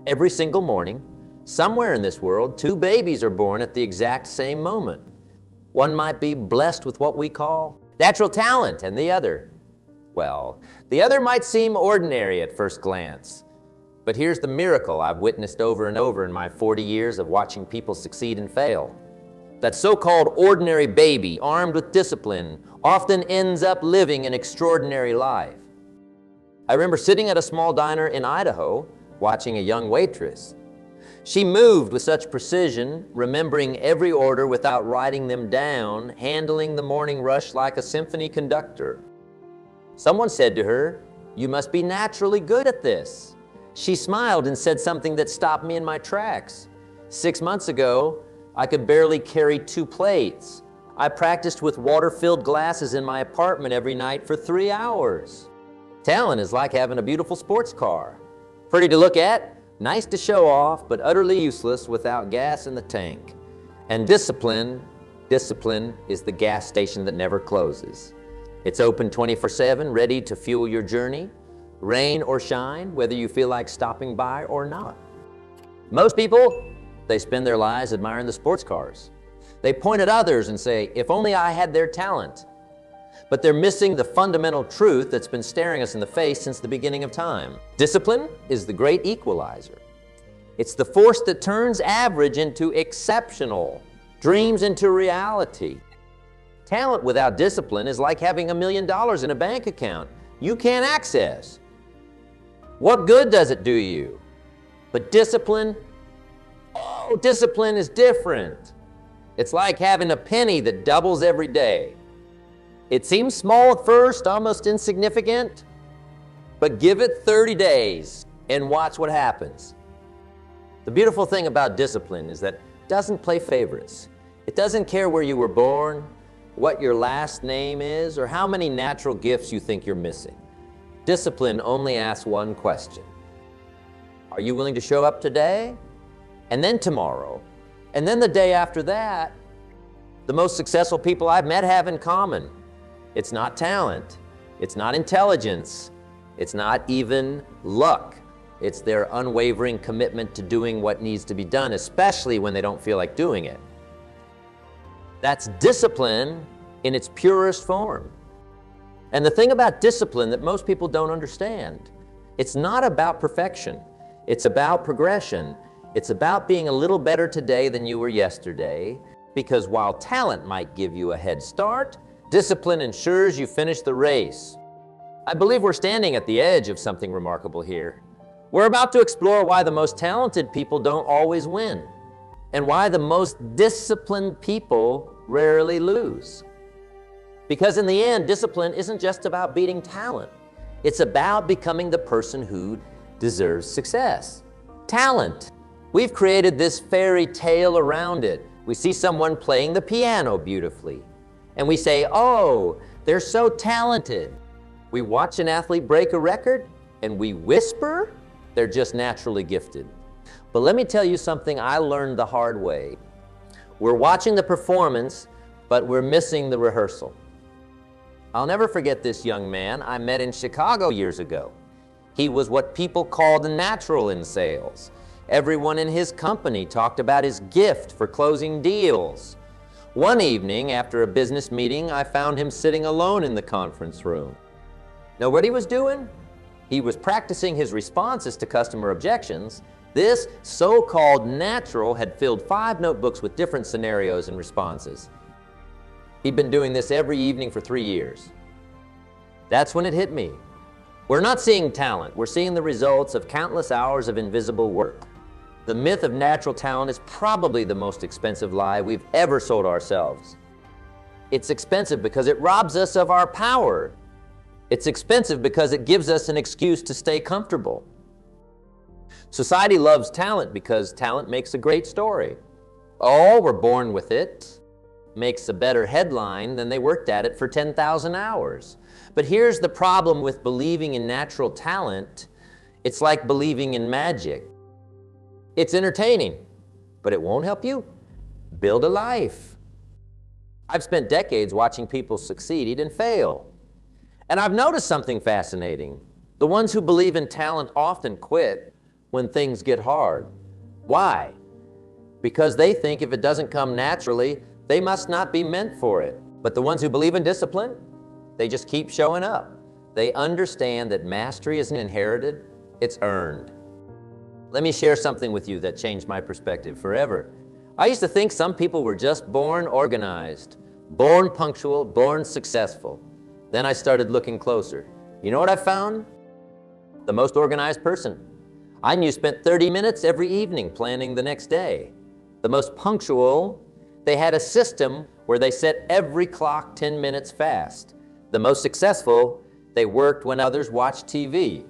Every single morning, somewhere in this world, two babies are born at the exact same moment. One might be blessed with what we call natural talent, and the other, well, the other might seem ordinary at first glance. But here's the miracle I've witnessed over and over in my 40 years of watching people succeed and fail. That so-called ordinary baby, armed with discipline, often ends up living an extraordinary life. I remember sitting at a small diner in Idaho, watching a young waitress. She moved with such precision, remembering every order without writing them down, handling the morning rush like a symphony conductor. Someone said to her, "You must be naturally good at this." She smiled and said something that stopped me in my tracks. 6 months ago, I could barely carry 2 plates. I practiced with water-filled glasses in my apartment every night for 3 hours. Talent is like having a beautiful sports car. Pretty to look at, nice to show off, but utterly useless without gas in the tank. And discipline is the gas station that never closes. It's open 24/7, ready to fuel your journey, rain or shine, whether you feel like stopping by or not. Most people, they spend their lives admiring the sports cars. They point at others and say, "If only I had their talent." But they're missing the fundamental truth that's been staring us in the face since the beginning of time. Discipline is the great equalizer. It's the force that turns average into exceptional, dreams into reality. Talent without discipline is like having $1 million in a bank account you can't access. What good does it do you? But discipline, oh, discipline is different. It's like having a penny that doubles every day. It seems small at first, almost insignificant, but give it 30 days and watch what happens. The beautiful thing about discipline is that it doesn't play favorites. It doesn't care where you were born, what your last name is, or how many natural gifts you think you're missing. Discipline only asks one question. Are you willing to show up today, and then tomorrow, and then the day after that? The most successful people I've met have in common. It's not talent, it's not intelligence, it's not even luck. It's their unwavering commitment to doing what needs to be done, especially when they don't feel like doing it. That's discipline in its purest form. And the thing about discipline that most people don't understand, it's not about perfection. It's about progression. It's about being a little better today than you were yesterday, because while talent might give you a head start, discipline ensures you finish the race. I believe we're standing at the edge of something remarkable here. We're about to explore why the most talented people don't always win, and why the most disciplined people rarely lose. Because in the end, discipline isn't just about beating talent. It's about becoming the person who deserves success. Talent. We've created this fairy tale around it. We see someone playing the piano beautifully, and we say, "Oh, they're so talented." We watch an athlete break a record, and we whisper, "They're just naturally gifted." But let me tell you something I learned the hard way. We're watching the performance, but we're missing the rehearsal. I'll never forget this young man I met in Chicago years ago. He was what people called a natural in sales. Everyone in his company talked about his gift for closing deals. One evening, after a business meeting, I found him sitting alone in the conference room. Know what he was doing? He was practicing his responses to customer objections. This so-called natural had filled 5 notebooks with different scenarios and responses. He'd been doing this every evening for 3 years. That's when it hit me. We're not seeing talent, we're seeing the results of countless hours of invisible work. The myth of natural talent is probably the most expensive lie we've ever sold ourselves. It's expensive because it robs us of our power. It's expensive because it gives us an excuse to stay comfortable. Society loves talent because talent makes a great story. Oh, we're born with it. Makes a better headline than they worked at it for 10,000 hours. But here's the problem with believing in natural talent. It's like believing in magic. It's entertaining, but it won't help you build a life. I've spent decades watching people succeed and fail. And I've noticed something fascinating. The ones who believe in talent often quit when things get hard. Why? Because they think if it doesn't come naturally, they must not be meant for it. But the ones who believe in discipline, they just keep showing up. They understand that mastery isn't inherited, it's earned. Let me share something with you that changed my perspective forever. I used to think some people were just born organized, born punctual, born successful. Then I started looking closer. You know what I found? The most organized person I knew spent 30 minutes every evening planning the next day. The most punctual, they had a system where they set every clock 10 minutes fast. The most successful, they worked when others watched TV.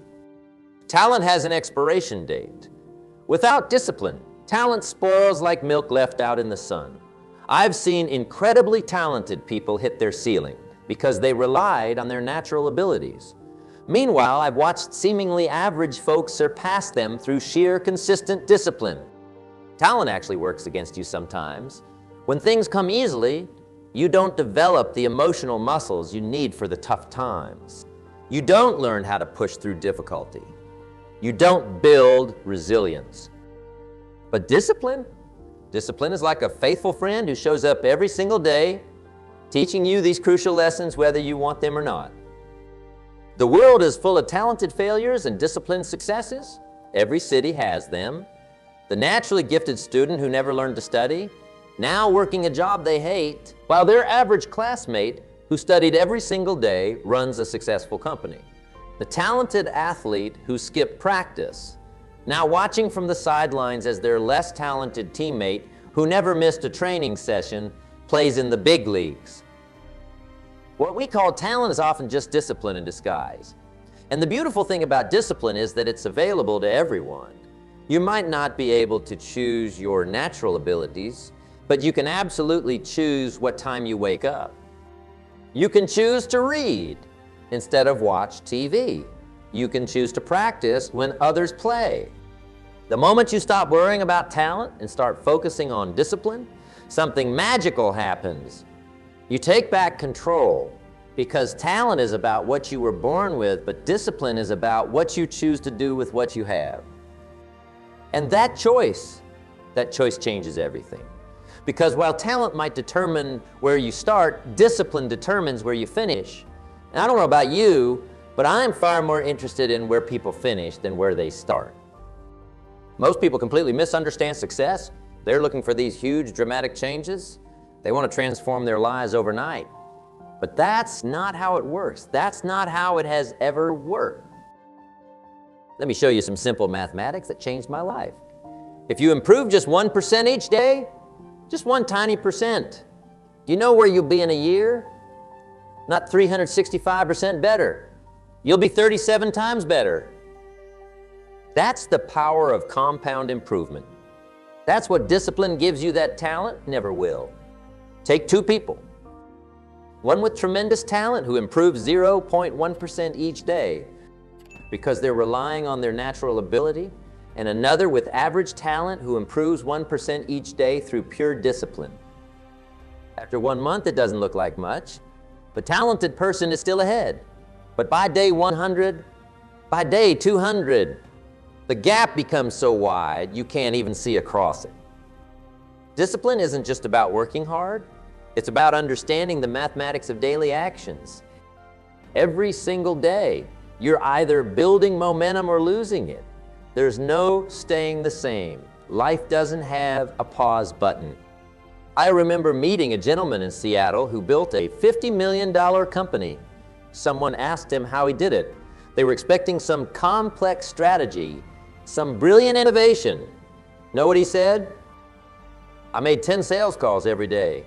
Talent has an expiration date. Without discipline, talent spoils like milk left out in the sun. I've seen incredibly talented people hit their ceiling because they relied on their natural abilities. Meanwhile, I've watched seemingly average folks surpass them through sheer consistent discipline. Talent actually works against you sometimes. When things come easily, you don't develop the emotional muscles you need for the tough times. You don't learn how to push through difficulty. You don't build resilience. But discipline is like a faithful friend who shows up every single day, teaching you these crucial lessons whether you want them or not. The world is full of talented failures and disciplined successes. Every city has them. The naturally gifted student who never learned to study, now working a job they hate, while their average classmate who studied every single day runs a successful company. The talented athlete who skipped practice, now watching from the sidelines as their less talented teammate who never missed a training session plays in the big leagues. What we call talent is often just discipline in disguise. And the beautiful thing about discipline is that it's available to everyone. You might not be able to choose your natural abilities, but you can absolutely choose what time you wake up. You can choose to read instead of watch TV. You can choose to practice when others play. The moment you stop worrying about talent and start focusing on discipline, something magical happens. You take back control, because talent is about what you were born with, but discipline is about what you choose to do with what you have. And that choice changes everything. Because while talent might determine where you start, discipline determines where you finish. And I don't know about you, but I'm far more interested in where people finish than where they start. Most people completely misunderstand success. They're looking for these huge, dramatic changes. They want to transform their lives overnight. But that's not how it works. That's not how it has ever worked. Let me show you some simple mathematics that changed my life. If you improve just 1% each day, just one tiny percent, do you know where you'll be in a year? Not 365% better. You'll be 37 times better. That's the power of compound improvement. That's what discipline gives you that talent never will. Take two people. One with tremendous talent who improves 0.1% each day because they're relying on their natural ability, and another with average talent who improves 1% each day through pure discipline. After 1 month, it doesn't look like much. The talented person is still ahead. But by day 100, by day 200, the gap becomes so wide you can't even see across it. Discipline isn't just about working hard. It's about understanding the mathematics of daily actions. Every single day, you're either building momentum or losing it. There's no staying the same. Life doesn't have a pause button. I remember meeting a gentleman in Seattle who built a $50 million company. Someone asked him how he did it. They were expecting some complex strategy, some brilliant innovation. Know what he said? I made 10 sales calls every day.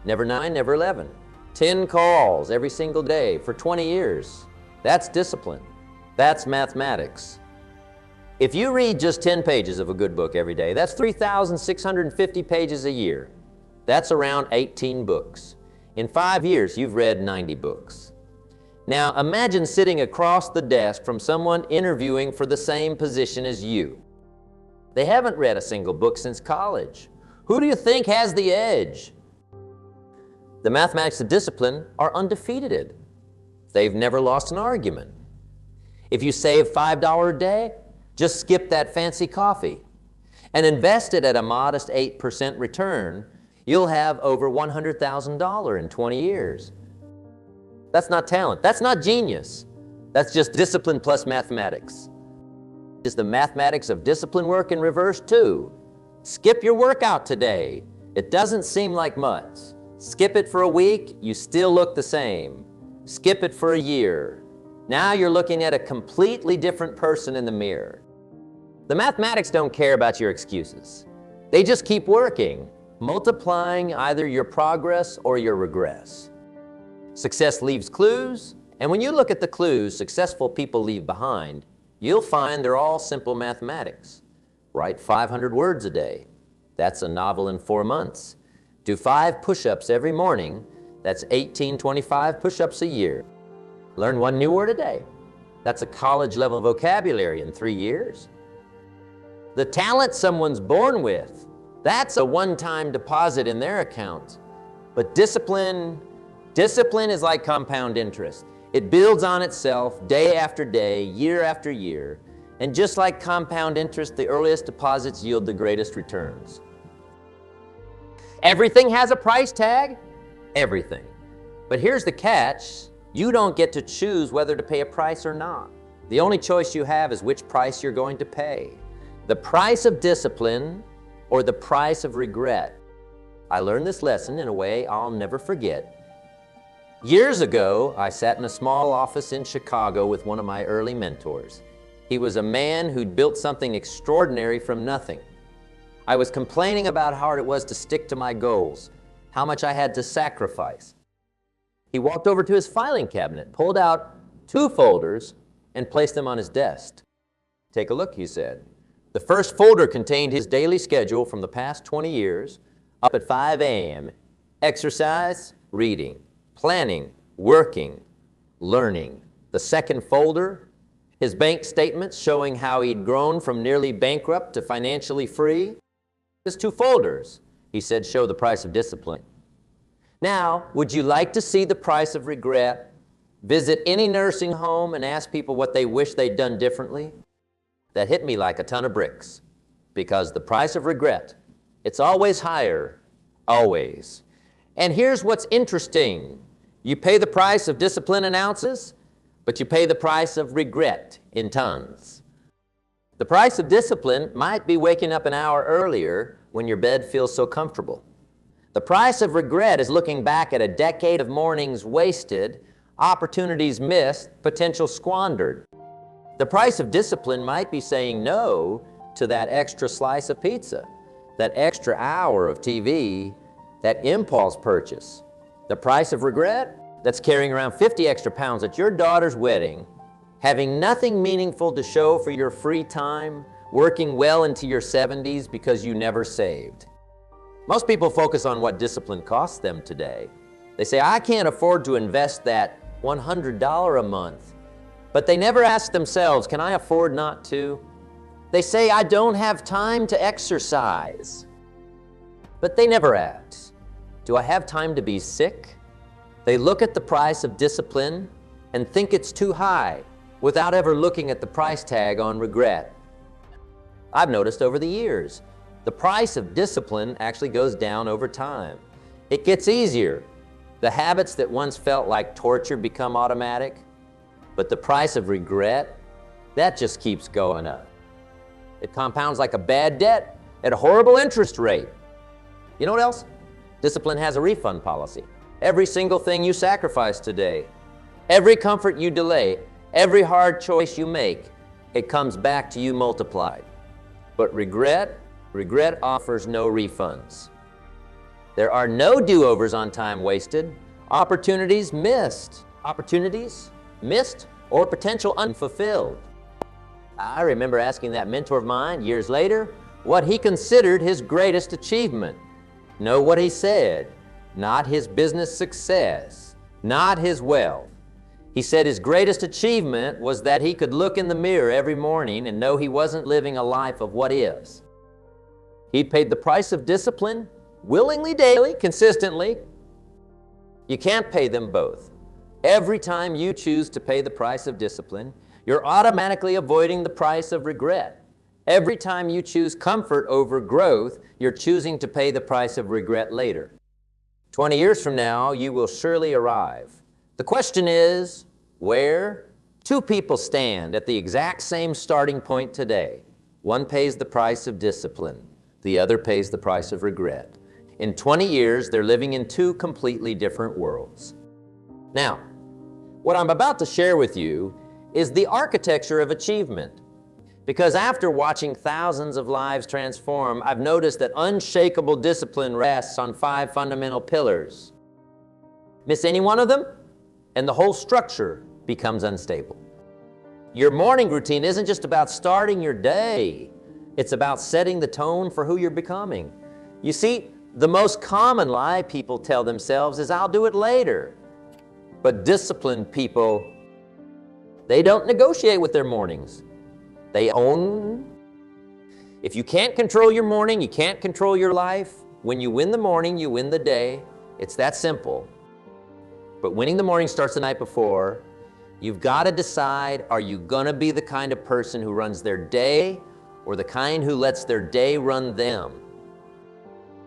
Never 9, never 11. 10 calls every single day for 20 years. That's discipline. That's mathematics. If you read just 10 pages of a good book every day, that's 3,650 pages a year. That's around 18 books. In 5 years, you've read 90 books. Now, imagine sitting across the desk from someone interviewing for the same position as you. They haven't read a single book since college. Who do you think has the edge? The mathematics of discipline are undefeated. They've never lost an argument. If you save $5 a day, Just skip that fancy coffee and invest it at a modest 8% return. You'll have over $100,000 in 20 years. That's not talent. That's not genius. That's just discipline plus mathematics. Is the mathematics of discipline work in reverse too? Skip your workout today. It doesn't seem like much. Skip it for a week, you still look the same. Skip it for a year. Now you're looking at a completely different person in the mirror. The mathematics don't care about your excuses. They just keep working, multiplying either your progress or your regress. Success leaves clues, and when you look at the clues successful people leave behind, you'll find they're all simple mathematics. Write 500 words a day. That's a novel in 4 months. Do 5 push-ups every morning. That's 1825 push-ups a year. Learn 1 new word a day. That's a college-level vocabulary in 3 years. The talent someone's born with, that's a one-time deposit in their account. But discipline is like compound interest. It builds on itself day after day, year after year. And just like compound interest, the earliest deposits yield the greatest returns. Everything has a price tag. Everything. But here's the catch. You don't get to choose whether to pay a price or not. The only choice you have is which price you're going to pay. The price of discipline or the price of regret. I learned this lesson in a way I'll never forget. Years ago, I sat in a small office in Chicago with one of my early mentors. He was a man who'd built something extraordinary from nothing. I was complaining about how hard it was to stick to my goals, how much I had to sacrifice. He walked over to his filing cabinet, pulled out 2 folders, and placed them on his desk. "Take a look," he said. The first folder contained his daily schedule from the past 20 years, up at 5 a.m., exercise, reading, planning, working, learning. The second folder, his bank statements showing how he'd grown from nearly bankrupt to financially free. His 2 folders, he said, show the price of discipline. Now, would you like to see the price of regret? Visit any nursing home and ask people what they wish they'd done differently? That hit me like a ton of bricks, because the price of regret, it's always higher, always. And here's what's interesting. You pay the price of discipline in ounces, but you pay the price of regret in tons. The price of discipline might be waking up an hour earlier when your bed feels so comfortable. The price of regret is looking back at a decade of mornings wasted, opportunities missed, potential squandered. The price of discipline might be saying no to that extra slice of pizza, that extra hour of TV, that impulse purchase. The price of regret? That's carrying around 50 extra pounds at your daughter's wedding, having nothing meaningful to show for your free time, working well into your 70s because you never saved. Most people focus on what discipline costs them today. They say, I can't afford to invest that $100 a month. But they never ask themselves, can I afford not to? They say, I don't have time to exercise. But they never ask, do I have time to be sick? They look at the price of discipline and think it's too high without ever looking at the price tag on regret. I've noticed over the years, the price of discipline actually goes down over time. It gets easier. The habits that once felt like torture become automatic, but the price of regret, that just keeps going up. It compounds like a bad debt at a horrible interest rate. You know what else? Discipline has a refund policy. Every single thing you sacrifice today, every comfort you delay, every hard choice you make, it comes back to you multiplied. But regret offers no refunds. There are no do-overs on time wasted, opportunities missed. Opportunities missed or potential unfulfilled. I remember asking that mentor of mine years later what he considered his greatest achievement. Know what he said? Not his business success, not his wealth. He said his greatest achievement was that he could look in the mirror every morning and know he wasn't living a life of what ifs. He'd paid the price of discipline willingly, daily, consistently. You can't pay them both. Every time you choose to pay the price of discipline, You're automatically avoiding the price of regret. Every time you choose comfort over growth, you're choosing to pay the price of regret later. 20 years from now, you will surely arrive. The question is, where? Two people stand at the exact same starting point today. One pays the price of discipline. The other pays the price of regret. In 20 years, they're living in two completely different worlds. Now, what I'm about to share with you is the architecture of achievement. Because after watching thousands of lives transform, I've noticed that unshakable discipline rests on 5 fundamental pillars. Miss any one of them, and the whole structure becomes unstable. Your morning routine isn't just about starting your day. It's about setting the tone for who you're becoming. You see, the most common lie people tell themselves is, I'll do it later. But disciplined people, they don't negotiate with their mornings. They own. If you can't control your morning, you can't control your life. When you win the morning, you win the day. It's that simple. But winning the morning starts the night before. You've got to decide, are you gonna be the kind of person who runs their day or the kind who lets their day run them?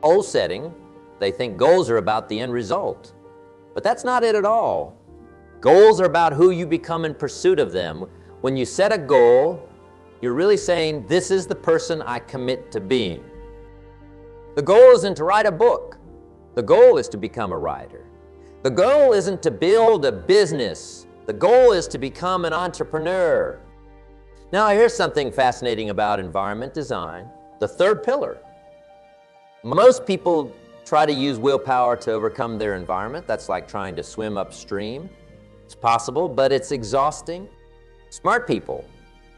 Goal setting, they think goals are about the end result. But that's not it at all. Goals are about who you become in pursuit of them. When you set a goal, you're really saying, this is the person I commit to being. The goal isn't to write a book. The goal is to become a writer. The goal isn't to build a business. The goal is to become an entrepreneur. Now, here's something fascinating about environment design, the third pillar. Most people try to use willpower to overcome their environment. That's like trying to swim upstream. It's possible, but it's exhausting. Smart people,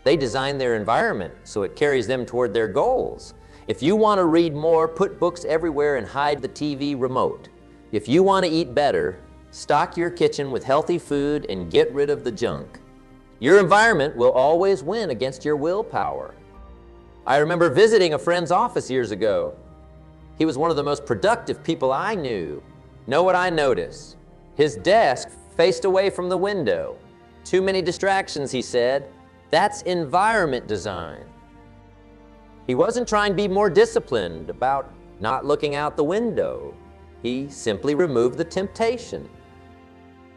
they design their environment so it carries them toward their goals. If you want to read more, put books everywhere and hide the TV remote. If you want to eat better, stock your kitchen with healthy food and get rid of the junk. Your environment will always win against your willpower. I remember visiting a friend's office years ago. He was one of the most productive people I knew. Know what I noticed? His desk faced away from the window. Too many distractions, he said. That's environment design. He wasn't trying to be more disciplined about not looking out the window. He simply removed the temptation.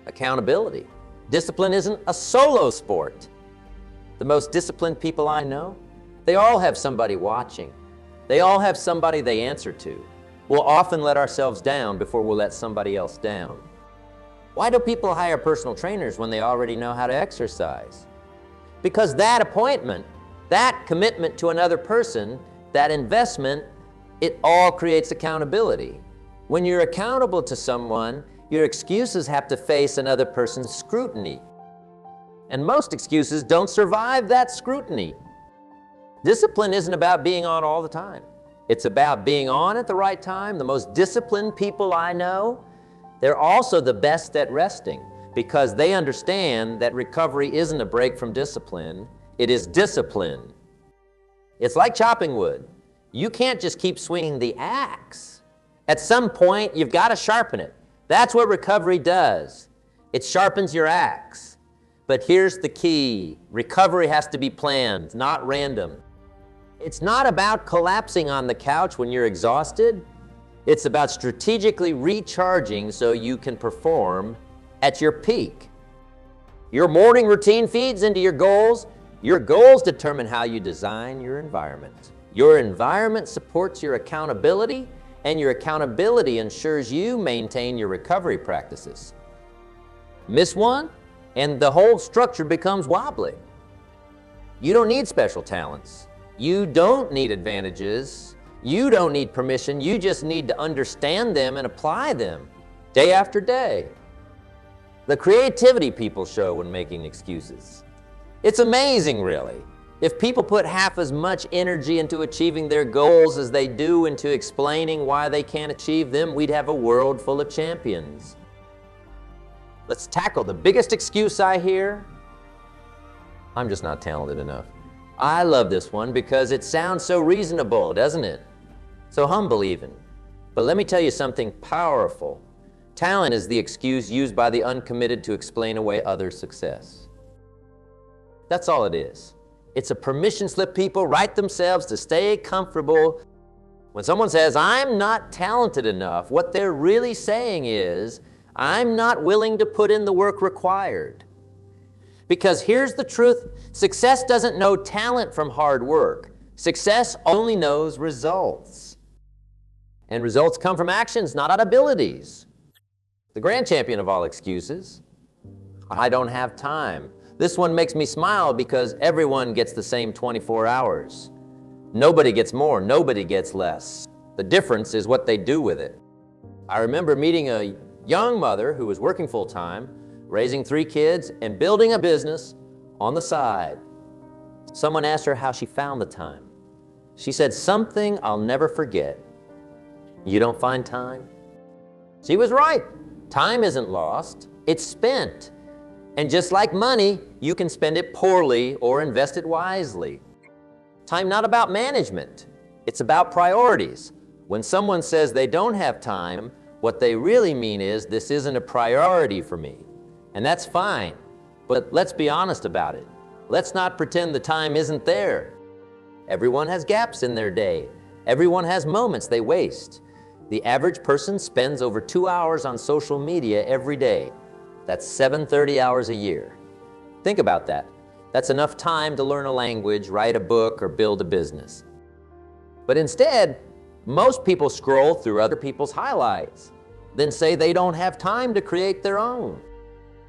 Accountability. Discipline isn't a solo sport. The most disciplined people I know, they all have somebody watching. They all have somebody they answer to. We'll often let ourselves down before we'll let somebody else down. Why do people hire personal trainers when they already know how to exercise? Because that appointment, that commitment to another person, that investment, it all creates accountability. When you're accountable to someone, your excuses have to face another person's scrutiny. And most excuses don't survive that scrutiny. Discipline isn't about being on all the time. It's about being on at the right time. The most disciplined people I know, they're also the best at resting because they understand that recovery isn't a break from discipline, it is discipline. It's like chopping wood. You can't just keep swinging the axe. At some point, you've got to sharpen it. That's what recovery does. It sharpens your axe. But here's the key. Recovery has to be planned, not random. It's not about collapsing on the couch when you're exhausted. It's about strategically recharging so you can perform at your peak. Your morning routine feeds into your goals. Your goals determine how you design your environment. Your environment supports your accountability, and your accountability ensures you maintain your recovery practices. Miss one, and the whole structure becomes wobbly. You don't need special talents. You don't need advantages. You don't need permission. You just need to understand them and apply them day after day. The creativity people show when making excuses. It's amazing, really. If people put half as much energy into achieving their goals as they do into explaining why they can't achieve them, we'd have a world full of champions. Let's tackle the biggest excuse I hear. I'm just not talented enough. I love this one because it sounds so reasonable, doesn't it? So humble even. But let me tell you something powerful. Talent is the excuse used by the uncommitted to explain away others' success. That's all it is. It's a permission slip people write themselves to stay comfortable. When someone says, I'm not talented enough, what they're really saying is, I'm not willing to put in the work required. Because here's the truth, success doesn't know talent from hard work. Success only knows results. And results come from actions, not out abilities. The grand champion of all excuses, I don't have time. This one makes me smile because everyone gets the same 24 hours. Nobody gets more, nobody gets less. The difference is what they do with it. I remember meeting a young mother who was working full-time, raising 3 kids, and building a business on the side. Someone asked her how she found the time. She said, something I'll never forget. You don't find time? She was right. Time isn't lost, it's spent. And just like money, you can spend it poorly or invest it wisely. Time not about management, it's about priorities. When someone says they don't have time, what they really mean is this isn't a priority for me. And that's fine, but let's be honest about it. Let's not pretend the time isn't there. Everyone has gaps in their day. Everyone has moments they waste. The average person spends over 2 hours on social media every day. That's 730 hours a year. Think about that. That's enough time to learn a language, write a book, or build a business. But instead, most people scroll through other people's highlights, then say they don't have time to create their own.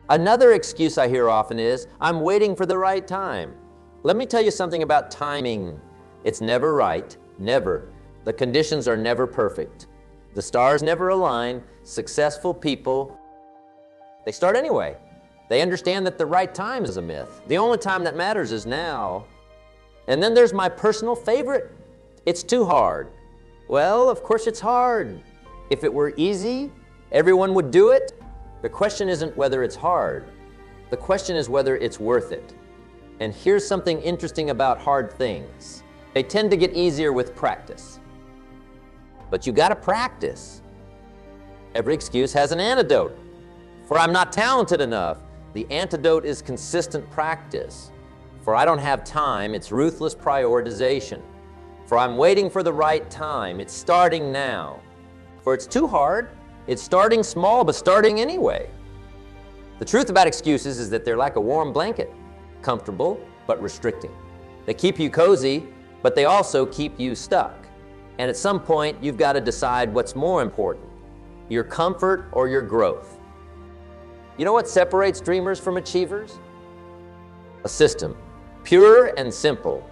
Another excuse I hear often is, I'm waiting for the right time. Let me tell you something about timing. It's never right, never. The conditions are never perfect. The stars never align. Successful people, they start anyway. They understand that the right time is a myth. The only time that matters is now. And then there's my personal favorite. It's too hard. Well, of course it's hard. If it were easy, everyone would do it. The question isn't whether it's hard. The question is whether it's worth it. And here's something interesting about hard things. They tend to get easier with practice. But you gotta practice. Every excuse has an antidote. For I'm not talented enough, the antidote is consistent practice. For I don't have time, it's ruthless prioritization. For I'm waiting for the right time, it's starting now. For it's too hard, it's starting small, but starting anyway. The truth about excuses is that they're like a warm blanket, comfortable, but restricting. They keep you cozy, but they also keep you stuck. And at some point, you've got to decide what's more important, your comfort or your growth. You know what separates dreamers from achievers? A system, pure and simple.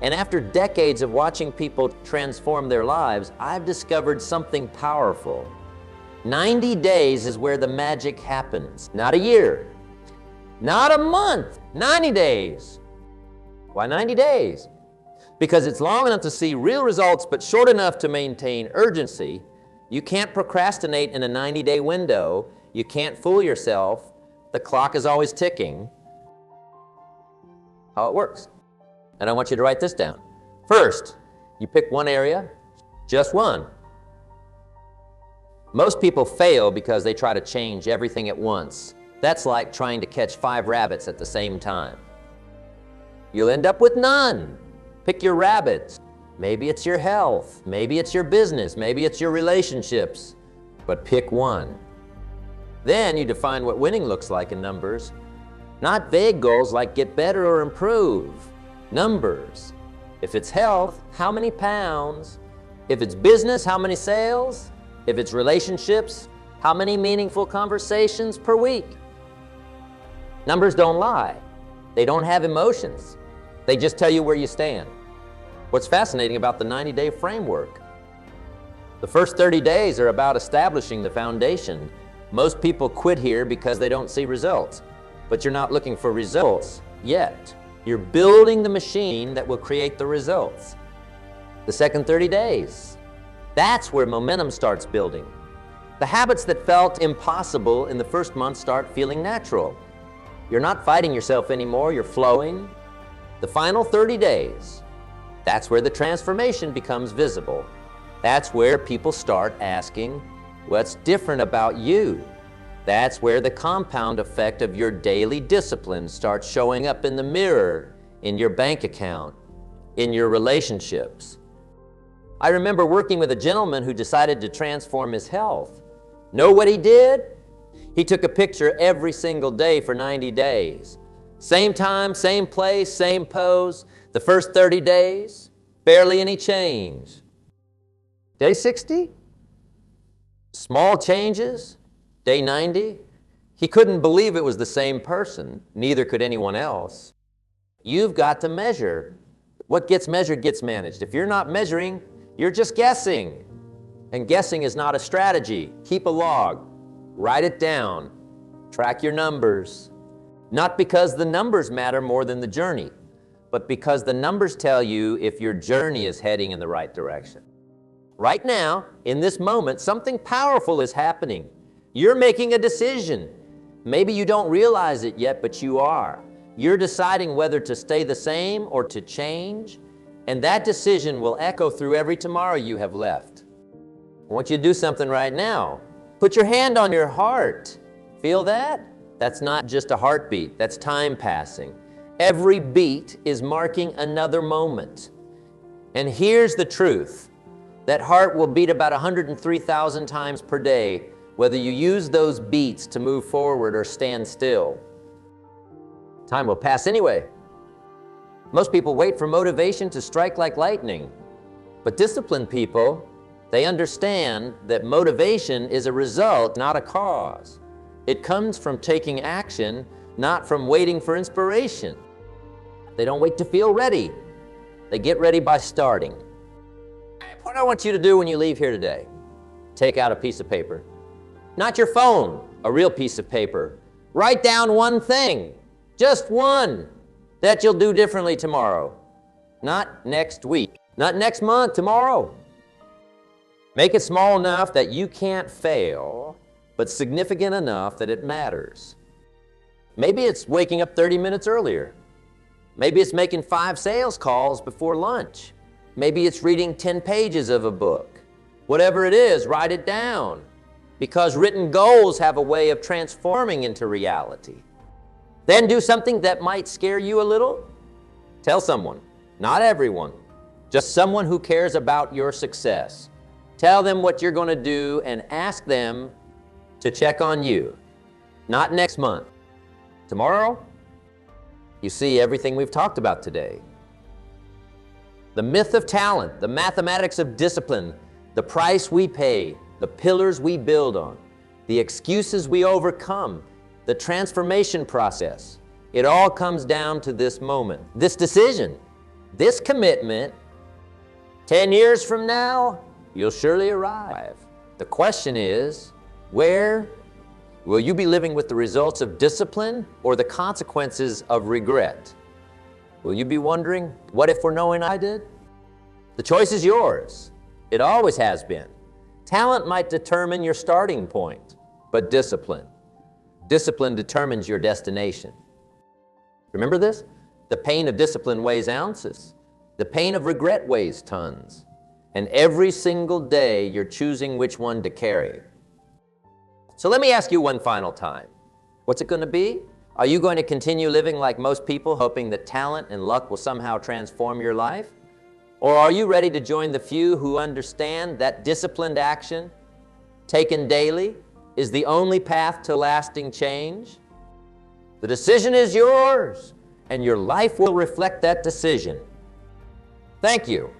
And after decades of watching people transform their lives, I've discovered something powerful. 90 days is where the magic happens. Not a year, not a month, 90 days. Why 90 days? Because it's long enough to see real results, but short enough to maintain urgency. You can't procrastinate in a 90-day window. You can't fool yourself. The clock is always ticking. How it works. And I want you to write this down. First, you pick one area, just one. Most people fail because they try to change everything at once. That's like trying to catch 5 rabbits at the same time. You'll end up with none. Pick your rabbits. Maybe it's your health, maybe it's your business, maybe it's your relationships, but pick one. Then you define what winning looks like in numbers, not vague goals like get better or improve. Numbers. If it's health, how many pounds? If it's business, how many sales? If it's relationships, how many meaningful conversations per week? Numbers don't lie. They don't have emotions. They just tell you where you stand. What's fascinating about the 90-day framework? The first 30 days are about establishing the foundation. Most people quit here because they don't see results. But you're not looking for results yet. You're building the machine that will create the results. The second 30 days, that's where momentum starts building. The habits that felt impossible in the first month start feeling natural. You're not fighting yourself anymore, you're flowing. The final 30 days, that's where the transformation becomes visible. That's where people start asking, what's different about you? That's where the compound effect of your daily discipline starts showing up in the mirror, in your bank account, in your relationships. I remember working with a gentleman who decided to transform his health. Know what he did? He took a picture every single day for 90 days. Same time, same place, same pose. The first 30 days, barely any change. Day 60, small changes. Day 90, he couldn't believe it was the same person. Neither could anyone else. You've got to measure. What gets measured gets managed. If you're not measuring, you're just guessing. And guessing is not a strategy. Keep a log. Write it down. Track your numbers. Not because the numbers matter more than the journey, but because the numbers tell you if your journey is heading in the right direction. Right now, in this moment, something powerful is happening. You're making a decision. Maybe you don't realize it yet, but you are. You're deciding whether to stay the same or to change, and that decision will echo through every tomorrow you have left. I want you to do something right now. Put your hand on your heart. Feel that? That's not just a heartbeat, that's time passing. Every beat is marking another moment. And here's the truth. That heart will beat about 103,000 times per day, whether you use those beats to move forward or stand still. Time will pass anyway. Most people wait for motivation to strike like lightning. But disciplined people, they understand that motivation is a result, not a cause. It comes from taking action, not from waiting for inspiration. They don't wait to feel ready. They get ready by starting. What I want you to do when you leave here today, take out a piece of paper. Not your phone, a real piece of paper. Write down one thing, just one, that you'll do differently tomorrow. Not next week, not next month, tomorrow. Make it small enough that you can't fail, but significant enough that it matters. Maybe it's waking up 30 minutes earlier. Maybe it's making 5 sales calls before lunch. Maybe it's reading 10 pages of a book. Whatever it is, write it down. Because written goals have a way of transforming into reality. Then do something that might scare you a little. Tell someone, not everyone, just someone who cares about your success. Tell them what you're going to do and ask them to check on you. Not next month. Tomorrow? You see everything we've talked about today. The myth of talent, the mathematics of discipline, the price we pay, the pillars we build on, the excuses we overcome, the transformation process. It all comes down to this moment, this decision, this commitment. 10 years from now, you'll surely arrive. The question is, where will you be living with the results of discipline or the consequences of regret? Will you be wondering, what if we're knowing I did? The choice is yours. It always has been. Talent might determine your starting point, but discipline determines your destination. Remember this? The pain of discipline weighs ounces. The pain of regret weighs tons. And every single day, you're choosing which one to carry. So let me ask you one final time. What's it going to be? Are you going to continue living like most people, hoping that talent and luck will somehow transform your life? Or are you ready to join the few who understand that disciplined action, taken daily, is the only path to lasting change? The decision is yours, and your life will reflect that decision. Thank you.